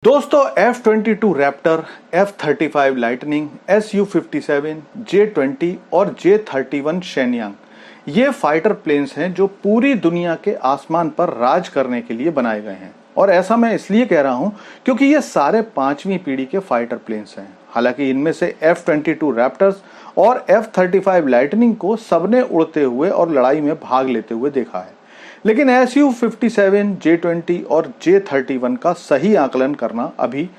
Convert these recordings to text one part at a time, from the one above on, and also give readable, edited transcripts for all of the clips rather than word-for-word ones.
दोस्तों F-22 Raptor, F-35 lightning, Su-57, J-20 और J-31 Shenyang ये फाइटर प्लेन्स हैं जो पूरी दुनिया के आसमान पर राज करने के लिए बनाए गए हैं। और ऐसा मैं इसलिए कह रहा हूं क्योंकि ये सारे पांचवी पीढ़ी के फाइटर प्लेन्स हैं। हालांकि इनमें से F-22 रैप्टर्स और F-35 लाइटनिंग को सबने उड़ते हुए और लड़ाई में भाग लेते हुए देखा है, लेकिन Su-57, J-20 और J-31 का सही आकलन करना अभी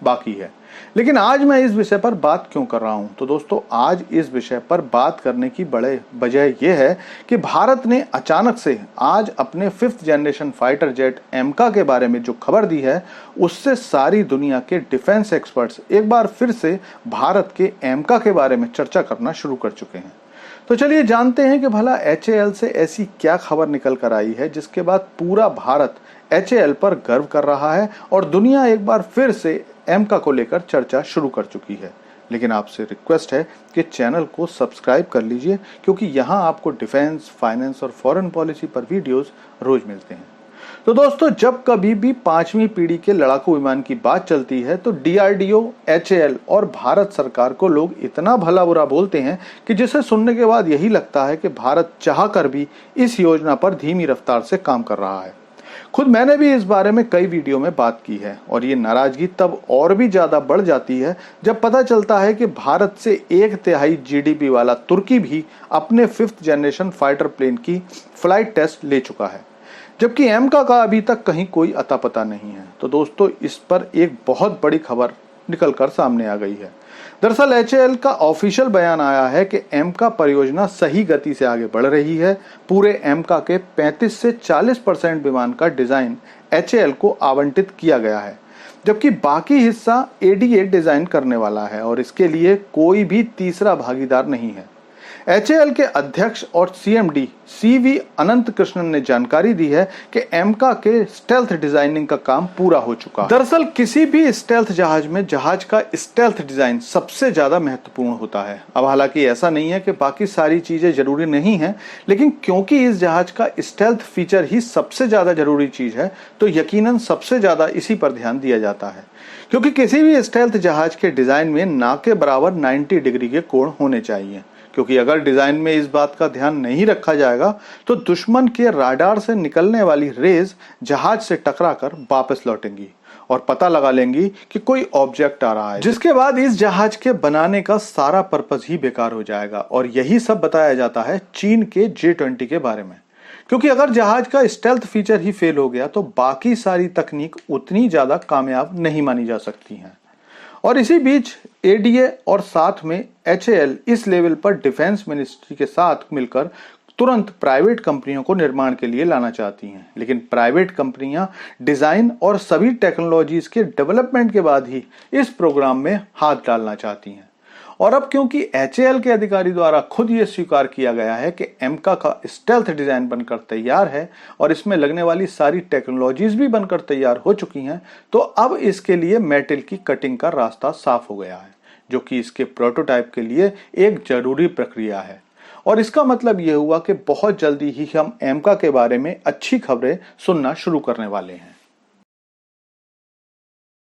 बाकी है। लेकिन आज मैं इस विषय पर बात क्यों कर रहा हूं? तो दोस्तों, आज इस विषय पर बात करने की बड़े वजह यह है कि भारत ने अचानक से आज अपने 5th जनरेशन फाइटर जेट एमका के बारे में जो खबर दी है, उससे सारी दुनिया के डिफेंस एक्सपर्ट्स एक बार फिर से भारत के एमका के बारे में चर्चा करना शुरू कर चुके हैं। तो चलिए जानते हैं कि भला HAL से ऐसी क्या खबर निकल कर आई है जिसके बाद पूरा भारत HAL पर गर्व कर रहा है और दुनिया एक बार फिर से एमका को लेकर चर्चा शुरू कर चुकी है। लेकिन आपसे रिक्वेस्ट है कि चैनल को सब्सक्राइब कर लीजिए, क्योंकि यहाँ आपको डिफेंस, फाइनेंस और फॉरेन पॉलिसी पर वीडियोस रोज मिलते हैं। तो दोस्तों, जब कभी भी पांचवी पीढ़ी के लड़ाकू विमान की बात चलती है तो DRDO, HAL और भारत सरकार को लोग इतना भला बुरा बोलते हैं कि जिसे सुनने के बाद यही लगता है कि भारत चाहकर भी इस योजना पर धीमी रफ्तार से काम कर रहा है। खुद मैंने भी इस बारे में कई वीडियो में बात की है और ये नाराजगी तब और भी ज्यादा बढ़ जाती है जब पता चलता है कि भारत से 1/3 GDP वाला तुर्की भी अपने 5th जनरेशन फाइटर प्लेन की फ्लाइट टेस्ट ले चुका है, जबकि एमका का अभी तक कहीं कोई अता पता नहीं है। तो दोस्तों, इस पर एक बहुत बड़ी खबर निकलकर सामने आ गई है। दरअसल HAL का ऑफिशियल बयान आया है कि एमका परियोजना सही गति से आगे बढ़ रही है। पूरे एमका के 35 से 40% विमान का डिजाइन HAL को आवंटित किया गया है, जबकि बाकी हिस्सा ADA डिजाइन करने वाला है और इसके लिए कोई भी तीसरा भागीदार नहीं है। HAL के अध्यक्ष और CMD CV अनंत कृष्णन ने जानकारी दी है कि एमका के स्टेल्थ डिजाइनिंग का काम पूरा हो चुका है। दरअसल किसी भी स्टेल्थ जहाज में जहाज का स्टेल्थ डिजाइन सबसे ज्यादा महत्वपूर्ण होता है। अब हालांकि ऐसा नहीं है कि बाकी सारी चीजें जरूरी नहीं है, लेकिन क्योंकि इस जहाज का स्टेल्थ फीचर ही सबसे ज्यादा जरूरी चीज है, तो यकीनन सबसे ज्यादा इसी पर ध्यान दिया जाता है। क्योंकि किसी भी स्टेल्थ जहाज के डिजाइन में ना के बराबर 90 डिग्री के कोण होने चाहिए, क्योंकि अगर डिजाइन में इस बात का ध्यान नहीं रखा जाएगा तो दुश्मन के राडार से निकलने वाली रेज जहाज से टकराकर वापस लौटेंगी और पता लगा लेंगी कि कोई ऑब्जेक्ट आ रहा है, जिसके बाद इस जहाज के बनाने का सारा पर्पस ही बेकार हो जाएगा। और यही सब बताया जाता है चीन के J-20 के बारे में, क्योंकि अगर जहाज का स्टेल्थ फीचर ही फेल हो गया तो बाकी सारी तकनीक उतनी ज्यादा कामयाब नहीं मानी जा सकती हैं। और इसी बीच ADA और साथ में HAL इस लेवल पर डिफेंस मिनिस्ट्री के साथ मिलकर तुरंत प्राइवेट कंपनियों को निर्माण के लिए लाना चाहती हैं, लेकिन प्राइवेट कंपनियां डिजाइन और सभी टेक्नोलॉजीज के डेवलपमेंट के बाद ही इस प्रोग्राम में हाथ डालना चाहती हैं। और अब क्योंकि HAL के अधिकारी द्वारा खुद ये स्वीकार किया गया है कि एमका का स्टेल्थ डिजाइन बनकर तैयार है और इसमें लगने वाली सारी टेक्नोलॉजीज भी बनकर तैयार हो चुकी हैं, तो अब इसके लिए मेटल की कटिंग का रास्ता साफ हो गया है, जो कि इसके प्रोटोटाइप के लिए एक जरूरी प्रक्रिया है। और इसका मतलब यह हुआ कि बहुत जल्दी ही हम एमका के बारे में अच्छी खबरें सुनना शुरू करने वाले हैं।